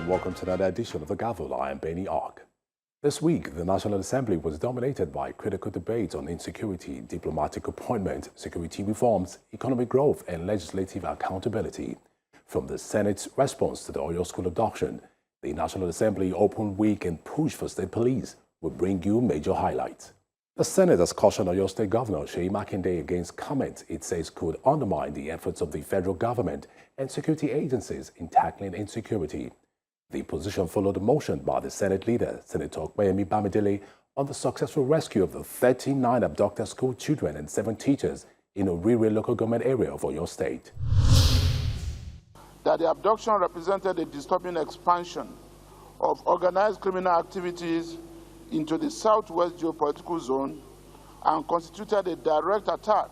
welcome to another edition of the Gavel. I am Benny Ark. This week, the National Assembly was dominated by critical debates on insecurity, diplomatic appointment, security reforms, economic growth, and legislative accountability. From the Senate's response to the Oyo School abduction, the National Assembly open week and push for state police will bring you major highlights. The Senate has cautioned Oyo State Governor Seyi Makinde against comments it says could undermine the efforts of the federal government and security agencies in tackling insecurity. The position followed a motion by the Senate leader, Senator Opeyemi Bamidele, on the successful rescue of the 39 abducted school children and 7 teachers in Orire local government area of Oyo State. That the abduction represented a disturbing expansion of organized criminal activities into the southwest geopolitical zone and constituted a direct attack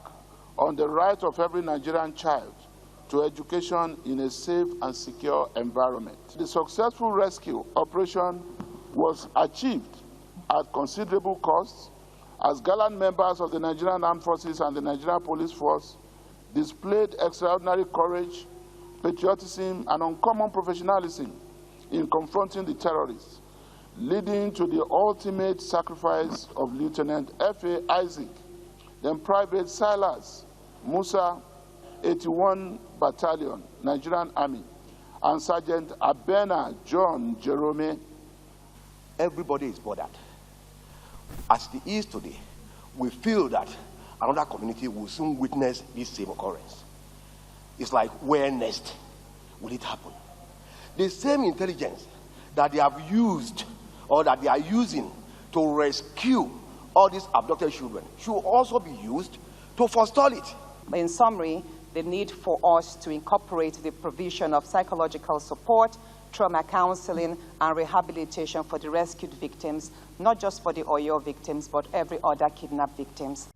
on the right of every Nigerian child to education in a safe and secure environment. The successful rescue operation was achieved at considerable cost as gallant members of the Nigerian Armed Forces and the Nigerian Police Force displayed extraordinary courage, patriotism, and uncommon professionalism in confronting the terrorists, leading to the ultimate sacrifice of Lieutenant F.A. Isaac, then Private Silas Musa, 81 Battalion, Nigerian Army, and Sergeant Abena John Jerome. Everybody is bothered. As it is today, we feel that another community will soon witness this same occurrence. It's like, where next will it happen? The same intelligence that they have used or that they are using to rescue all these abducted children should also be used to forestall it. In summary, the need for us to incorporate the provision of psychological support, trauma counseling, and rehabilitation for the rescued victims, not just for the Oyo victims, but every other kidnapped victims.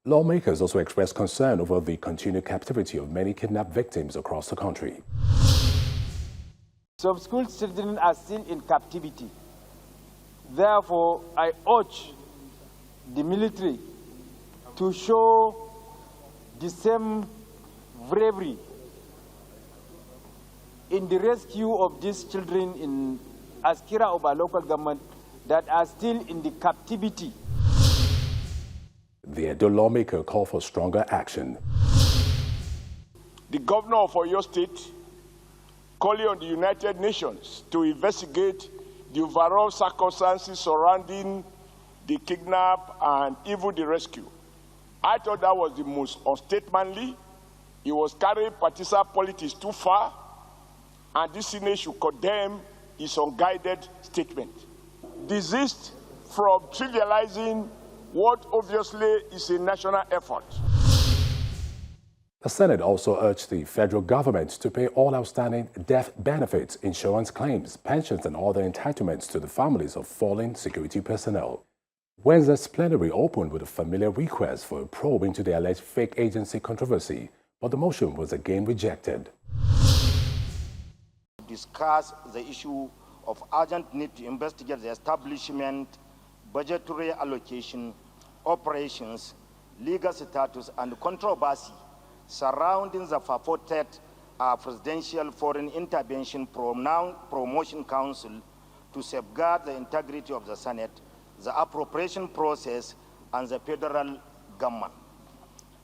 Lawmakers also expressed concern over the continued captivity of many kidnapped victims across the country. Some school children are still in captivity. Therefore, I urge the military to show the same bravery in the rescue of these children in Askira Oba local government that are still in the captivity. The Edo lawmaker called for stronger action. The governor of Oyo State calling on the United Nations to investigate the overall circumstances surrounding the kidnap and even the rescue. I thought that was the most unstatemanly. He was carrying partisan politics too far, and this Senate should condemn his unguided statement. Desist from trivializing what obviously is a national effort. The Senate also urged the federal government to pay all outstanding death benefits, insurance claims, pensions, and other entitlements to the families of fallen security personnel. Wednesday's plenary opened with a familiar request for a probe into the alleged fake agency controversy, but the motion was again rejected. Discuss the issue of urgent need to investigate the establishment, budgetary allocation, operations, legal status, and controversy surrounding the purported Presidential Foreign Intervention Promotion Council to safeguard the integrity of the Senate, the appropriation process, and the federal government.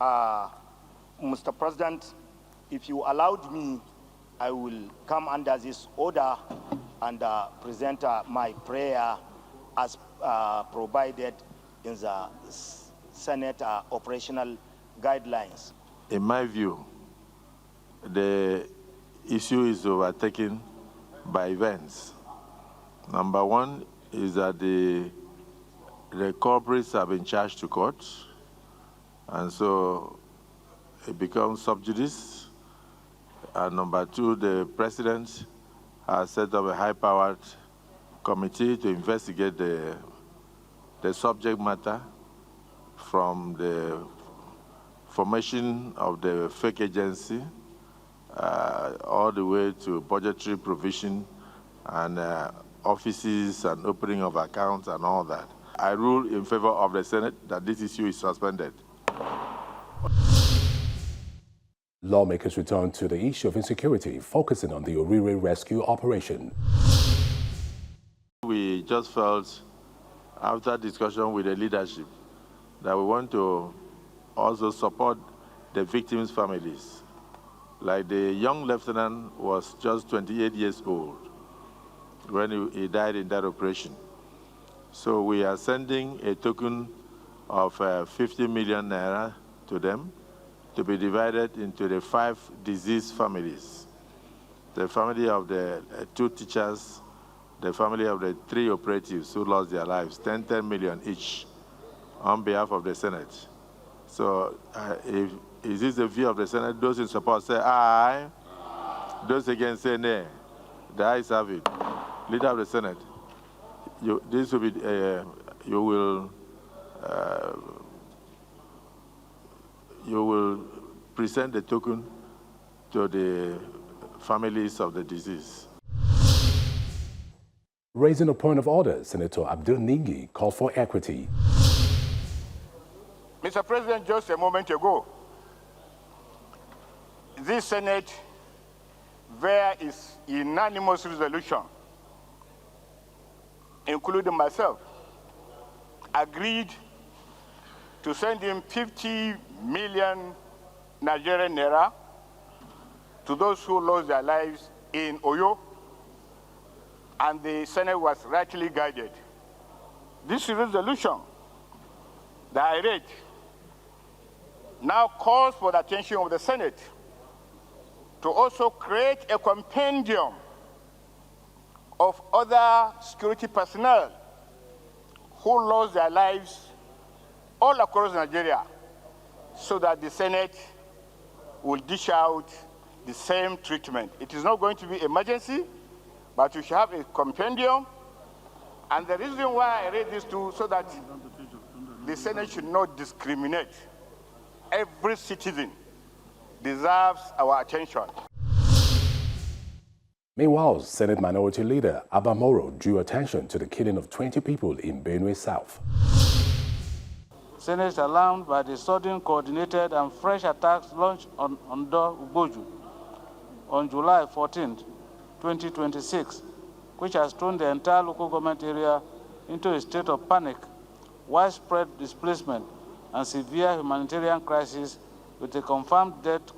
Mr. President, if you allowed me, I will come under this order and present my prayer as provided in the Senate operational guidelines. In my view, the issue is overtaken by events. Number one is that the culprits have been charged to court, and so it becomes sub judice. And number two, the president has set up a high-powered committee to investigate the subject matter from the formation of the fake agency all the way to budgetary provision and offices and opening of accounts and all that. I rule in favor of the Senate that this issue is suspended. Lawmakers returned to the issue of insecurity, focusing on the Orire rescue operation. We just felt, after discussion with the leadership, that we want to also support the victims' families. Like the young lieutenant was just 28 years old when he died in that operation. So we are sending a token of 50 million naira to them to be divided into the 5 deceased families. The family of the 2 teachers, the family of the 3 operatives who lost their lives, 10 million each on behalf of the Senate. So if is this the view of the Senate? Those in support say aye. Those against say nay. The ayes have it. Leader of the Senate, this will be, you will present the token to the families of the deceased. Raising a point of order, Senator Abdul Ningi called for equity. Mr. President, just a moment ago, this Senate, there is unanimous resolution, including myself, agreed to send in 50 million Nigerian naira to those who lost their lives in Oyo, and the Senate was rightly guided. This resolution that I read now calls for the attention of the Senate to also create a compendium of other security personnel who lost their lives all across Nigeria, so that the Senate will dish out the same treatment. It is not going to be emergency, but we should have a compendium. And the reason why I read this too, so that the Senate should not discriminate. Every citizen deserves our attention. Meanwhile, Senate Minority Leader Abba Moro drew attention to the killing of 20 people in Benue South. Senate alarmed by the sudden, coordinated and fresh attacks launched on Ondo Ugboju on July 14, 2026, which has thrown the entire local government area into a state of panic, widespread displacement, and severe humanitarian crisis, with the confirmed death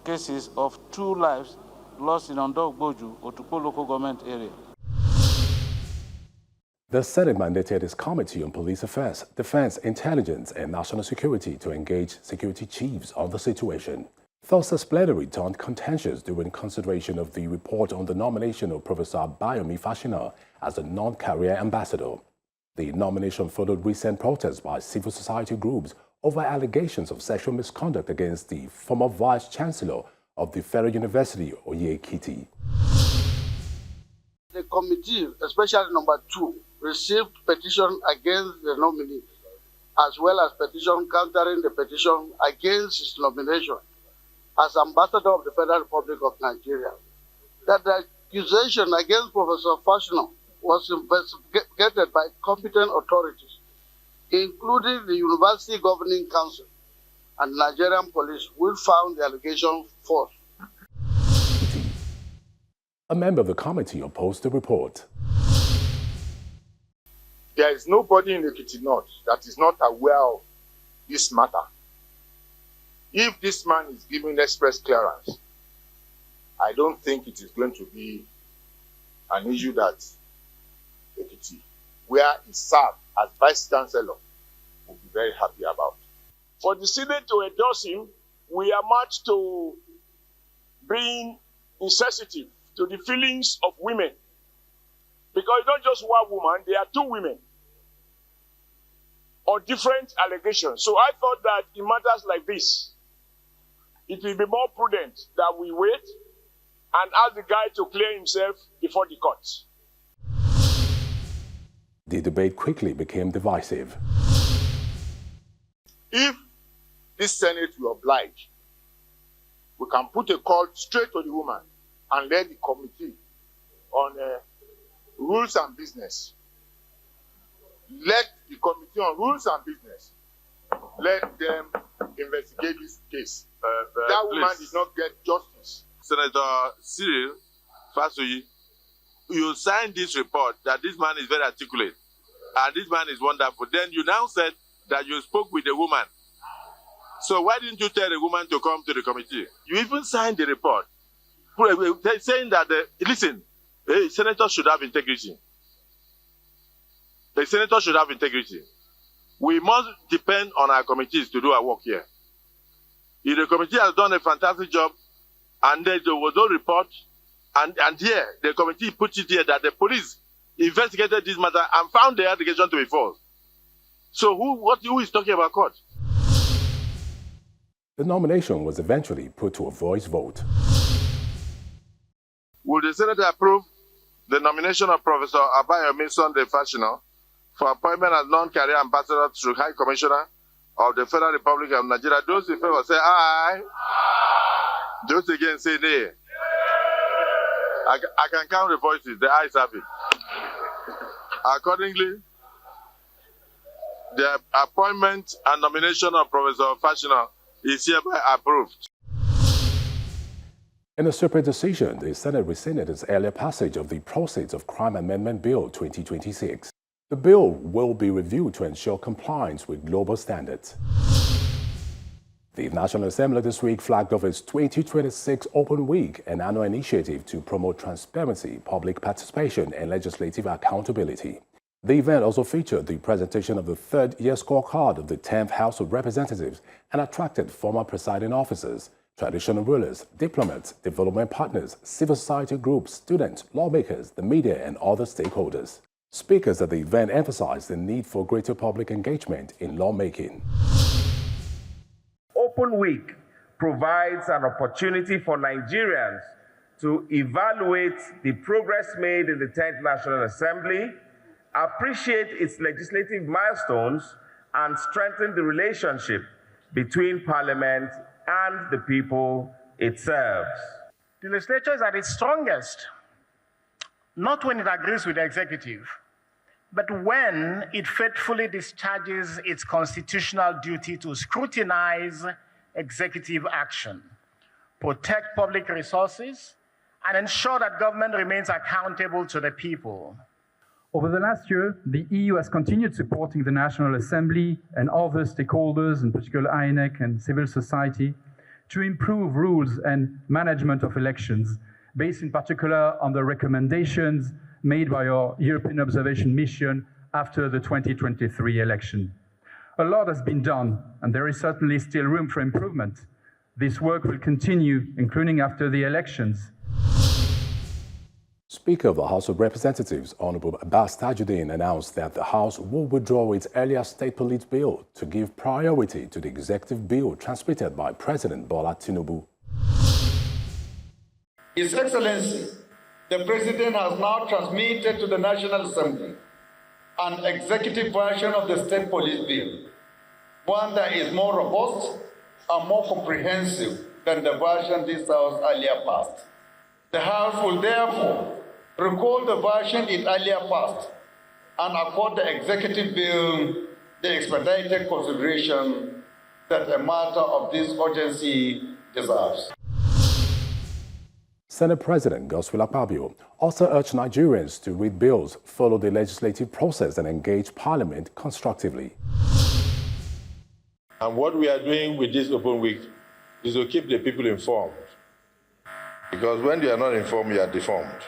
cases of 2 lives lost in Ondo Ugboju, Otukpo local government area. The Senate mandated its Committee on Police Affairs, Defense, Intelligence and National Security to engage security chiefs on the situation. Thursday's plenary turned contentious during consideration of the report on the nomination of Professor Bayomi Fashina as the non-career ambassador. The nomination followed recent protests by civil society groups over allegations of sexual misconduct against the former Vice-Chancellor of the Federal University, Oyekiti. The committee, especially number 2, received petition against the nominee, as well as petition countering the petition against his nomination as ambassador of the Federal Republic of Nigeria. That the accusation against Professor Fashina was investigated by competent authorities, including the University Governing Council and Nigerian police, which found the allegation false. A member of the committee opposed the report. There is nobody in Ekiti North that is not aware of this matter. If this man is given express clearance, I don't think it is going to be an issue that Ekiti, where he served as Vice Chancellor, will be very happy about. For the Senate to endorse him, we are much to being insensitive to the feelings of women. Because it's not just one woman, there are 2 women on different allegations. So I thought that in matters like this, it will be more prudent that we wait and ask the guy to clear himself before the courts. The debate quickly became divisive. If this Senate will oblige, we can put a call straight to the woman and let the committee on rules and business, let the committee on rules and business, let them investigate this case That woman please. did not get justice. Senator Cyril Fasoyi, you signed this report that this man is very articulate and this man is wonderful. Then you now said that you spoke with a woman. So why didn't you tell the woman to come to the committee? You even signed the report saying that, listen, a senator should have integrity. The senator should have integrity. We must depend on our committees to do our work here. If the committee has done a fantastic job and there was no report, and here the committee put it here that the police investigated this matter and found the allegation to be false. So who is talking about court? The nomination was eventually put to a voice vote. Will the Senate approve the nomination of Professor Abayomi Sunday Fashino for appointment as non-career ambassador to High Commissioner of the Federal Republic of Nigeria? Those in favor say aye. Those against say nay. I can count the voices. The ayes have it. Accordingly, the appointment and nomination of Professor Fashino is hereby approved. In a separate decision, the Senate rescinded its earlier passage of the Proceeds of Crime Amendment Bill 2026. The bill will be reviewed to ensure compliance with global standards. The National Assembly this week flagged off its 2026 Open Week, an annual initiative to promote transparency, public participation, and legislative accountability. The event also featured the presentation of the third-year scorecard of the 10th House of Representatives and attracted former presiding officers, traditional rulers, diplomats, development partners, civil society groups, students, lawmakers, the media, and other stakeholders. Speakers at the event emphasized the need for greater public engagement in lawmaking. Open Week provides an opportunity for Nigerians to evaluate the progress made in the 10th National Assembly, appreciate its legislative milestones, and strengthen the relationship between Parliament and the people it serves. The legislature is at its strongest, not when it agrees with the executive, but when it faithfully discharges its constitutional duty to scrutinize executive action, protect public resources, and ensure that government remains accountable to the people. Over the last year, the EU has continued supporting the National Assembly and other stakeholders, in particular INEC and civil society, to improve rules and management of elections, based in particular on the recommendations made by our European Observation Mission after the 2023 election. A lot has been done, and there is certainly still room for improvement. This work will continue, including after the elections. Speaker of the House of Representatives, Honorable Abbas Tajuddin, announced that the House will withdraw its earlier state police bill to give priority to the executive bill transmitted by President Bola Tinubu. His Excellency, the President has now transmitted to the National Assembly an executive version of the state police bill, one that is more robust and more comprehensive than the version this House earlier passed. The House will therefore recall the version it earlier passed and accord the executive bill the expedited consideration that a matter of this urgency deserves. Senate President Godswill Akpabio also urged Nigerians to read bills, follow the legislative process, and engage Parliament constructively. And what we are doing with this Open Week is to keep the people informed. Because when they are not informed, you are deformed.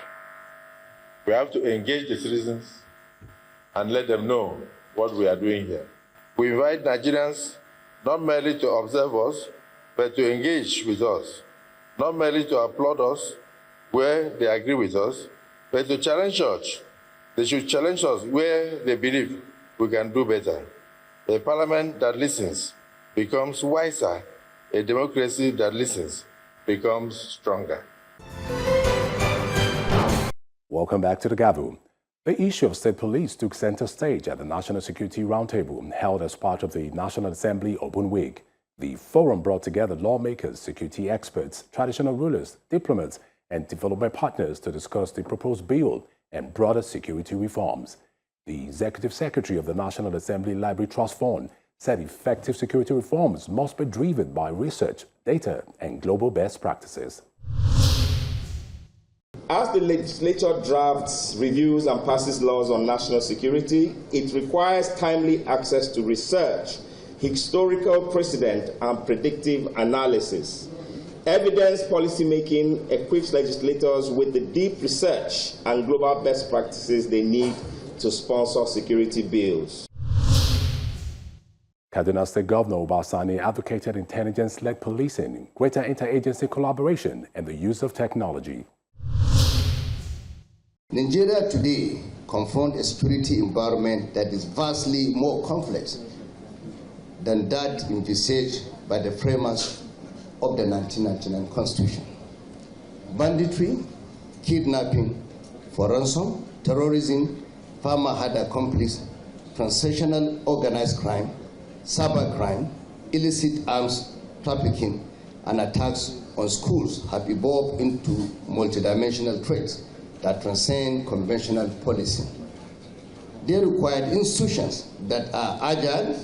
We have to engage the citizens and let them know what we are doing here. We invite Nigerians not merely to observe us, but to engage with us. Not merely to applaud us where they agree with us, but to challenge us. They should challenge us where they believe we can do better. A parliament that listens becomes wiser. A democracy that listens becomes stronger. Welcome back to the Gavel. The issue of state police took center stage at the National Security Roundtable held as part of the National Assembly Open Week. The forum brought together lawmakers, security experts, traditional rulers, diplomats, and development partners to discuss the proposed bill and broader security reforms. The Executive Secretary of the National Assembly Library Trust Fund said effective security reforms must be driven by research, data, and global best practices. As the legislature drafts, reviews, and passes laws on national security, it requires timely access to research, historical precedent, and predictive analysis. Evidence policymaking equips legislators with the deep research and global best practices they need to sponsor security bills. Kaduna State Governor Obasani advocated intelligence-led policing, greater interagency collaboration, and the use of technology. Nigeria today confronts a security environment that is vastly more complex than that envisaged by the framers of the 1999 Constitution. Banditry, kidnapping for ransom, terrorism, farmer-hard accomplice, transnational organized crime, cybercrime, illicit arms trafficking, and attacks on schools have evolved into multidimensional threats that transcend conventional policing. They require institutions that are agile,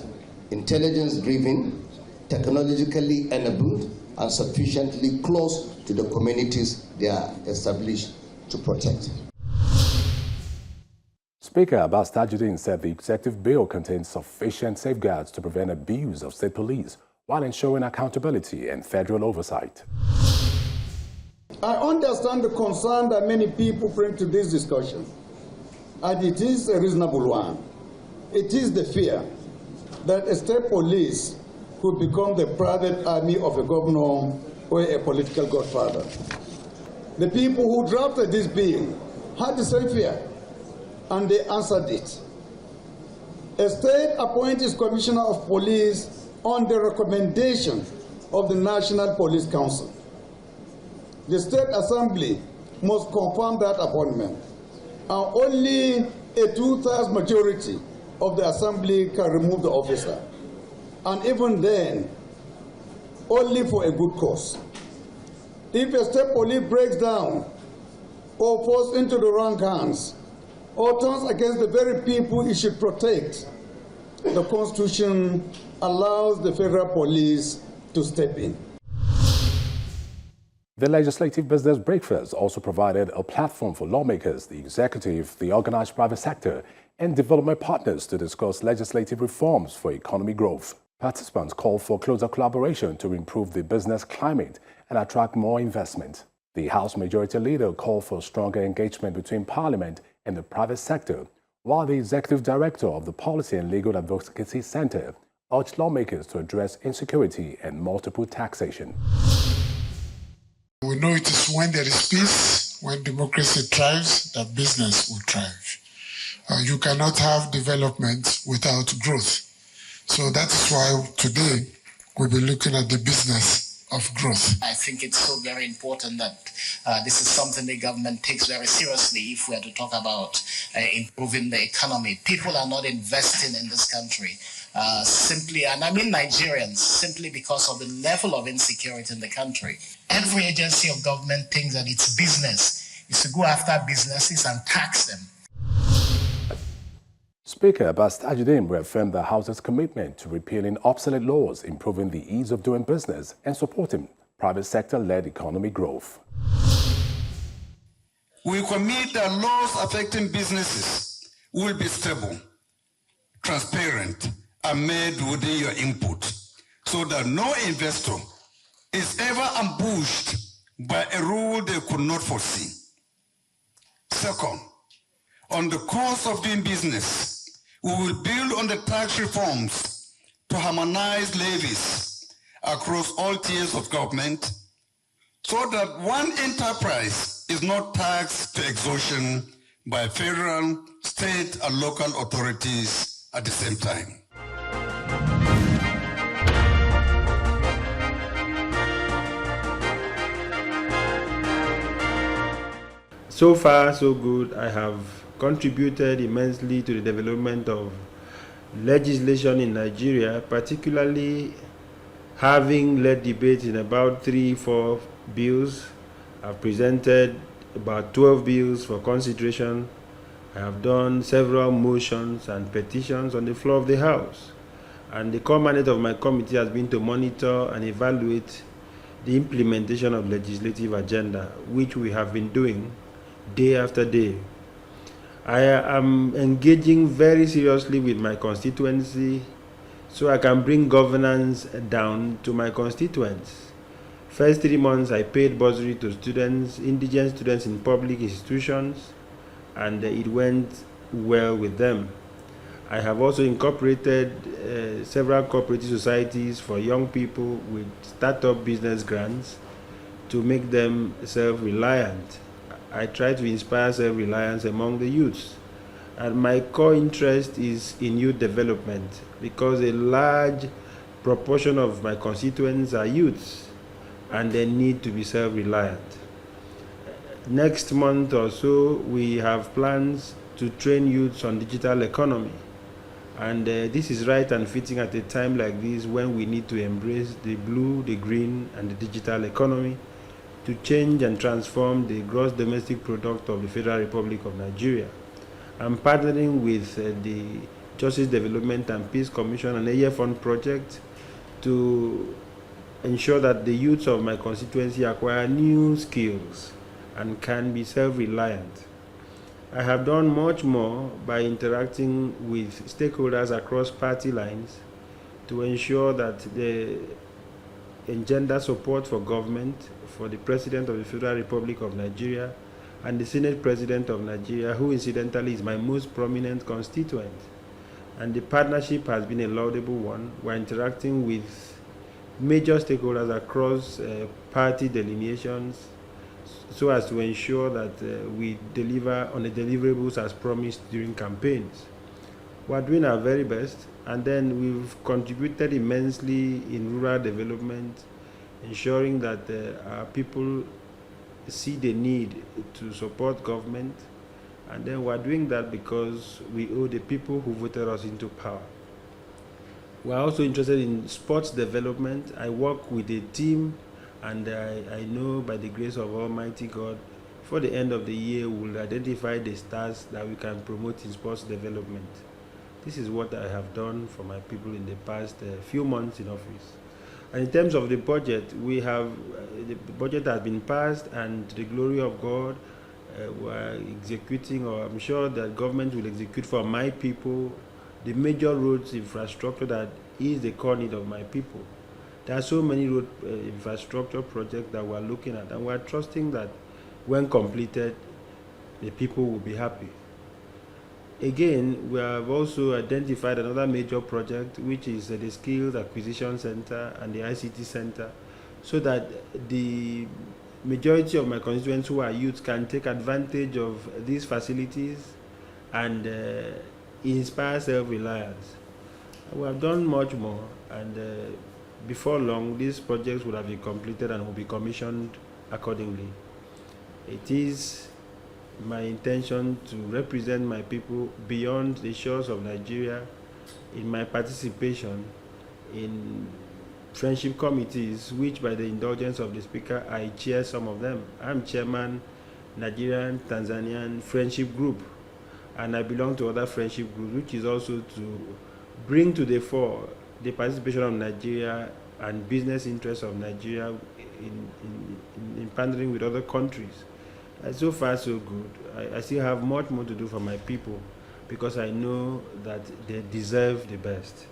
intelligence-driven, technologically enabled, and sufficiently close to the communities they are established to protect. Speaker Abbas Tajuddin said the executive bill contains sufficient safeguards to prevent abuse of state police while ensuring accountability and federal oversight. I understand the concern that many people bring to this discussion, and it is a reasonable one. It is the fear that a state police could become the private army of a governor or a political godfather. The people who drafted this bill had the same fear, and they answered it. A state appoints its commissioner of police on the recommendation of the National Police Council. The State Assembly must confirm that appointment, and only a 2/3 majority of the Assembly can remove the officer, and even then, only for a good cause. If a state police breaks down or falls into the wrong hands or turns against the very people it should protect, the Constitution allows the federal police to step in. The Legislative Business Breakfast also provided a platform for lawmakers, the executive, the organized private sector, and development partners to discuss legislative reforms for economic growth. Participants called for closer collaboration to improve the business climate and attract more investment. The House Majority Leader called for stronger engagement between Parliament and the private sector, while the Executive Director of the Policy and Legal Advocacy Center urged lawmakers to address insecurity and multiple taxation. We know it is when there is peace, when democracy thrives, that business will thrive. You cannot have development without growth. So that's why today we'll be looking at the business of growth. I think it's so very important that this is something the government takes very seriously if we are to talk about improving the economy. People are not investing in this country simply, and I mean Nigerians, simply because of the level of insecurity in the country. Every agency of government thinks that its business is to go after businesses and tax them. Speaker Abbas Tajuddin reaffirmed the House's commitment to repealing obsolete laws, improving the ease of doing business, and supporting private sector-led economic growth. We commit that laws affecting businesses will be stable, transparent, and made within your input, so that no investor is ever ambushed by a rule they could not foresee. Second, on the cost of doing business, we will build on the tax reforms to harmonize levies across all tiers of government so that one enterprise is not taxed to exhaustion by federal, state, and local authorities at the same time. So far, so good. I have contributed immensely to the development of legislation in Nigeria, particularly having led debates in about 3-4 bills. I've presented about 12 bills for consideration. I have done several motions and petitions on the floor of the House. And the core mandate of my committee has been to monitor and evaluate the implementation of legislative agenda, which we have been doing day after day. I am engaging very seriously with my constituency so I can bring governance down to my constituents. First 3 months, I paid bursary to students, indigent students in public institutions, and it went well with them. I have also incorporated several cooperative societies for young people with startup business grants to make them self-reliant. I try to inspire self-reliance among the youths. And my core interest is in youth development because a large proportion of my constituents are youths and they need to be self-reliant. Next month or so, we have plans to train youths on digital economy. And this is right and fitting at a time like this when we need to embrace the blue, the green, and the digital economy to change and transform the gross domestic product of the Federal Republic of Nigeria. I'm partnering with the Justice Development and Peace Commission and AF Fund project to ensure that the youths of my constituency acquire new skills and can be self-reliant. I have done much more by interacting with stakeholders across party lines to ensure that they engender support for government, for the President of the Federal Republic of Nigeria, and the Senate President of Nigeria, who incidentally is my most prominent constituent. And the partnership has been a laudable one. We're interacting with major stakeholders across party delineations so as to ensure that we deliver on the deliverables as promised during campaigns. We're doing our very best, and then we've contributed immensely in rural development, ensuring that our people see the need to support government, and then we're doing that because we owe the people who voted us into power. We're also interested in sports development. I work with a team, and I know by the grace of Almighty God, for the end of the year, we'll identify the stars that we can promote in sports development. This is what I have done for my people in the past few months in office. And in terms of the budget, we have, the budget has been passed, and to the glory of God, we're executing, or I'm sure that government will execute for my people, the major roads infrastructure that is the core need of my people. There are so many road infrastructure projects that we're looking at, and we're trusting that when completed, the people will be happy. Again, we have also identified another major project, which is the Skills Acquisition Center and the ICT Center, so that the majority of my constituents who are youth can take advantage of these facilities and inspire self-reliance. We have done much more, and before long, these projects will have been completed and will be commissioned accordingly. It is my intention to represent my people beyond the shores of Nigeria in my participation in friendship committees, which by the indulgence of the Speaker, I chair some of them. I'm chairman, Nigerian Tanzanian Friendship Group, and I belong to other friendship groups, which is also to bring to the fore the participation of Nigeria and business interests of Nigeria in partnering with other countries. So far, so good. I still have much more to do for my people because I know that they deserve the best.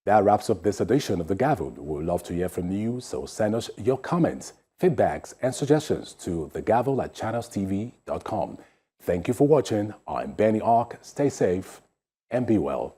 That wraps up this edition of The Gavel. We would love to hear from you, so send us your comments, feedbacks, and suggestions to thegavel@channelstv.com. Thank you for watching. I'm Benny Ark. Stay safe and be well.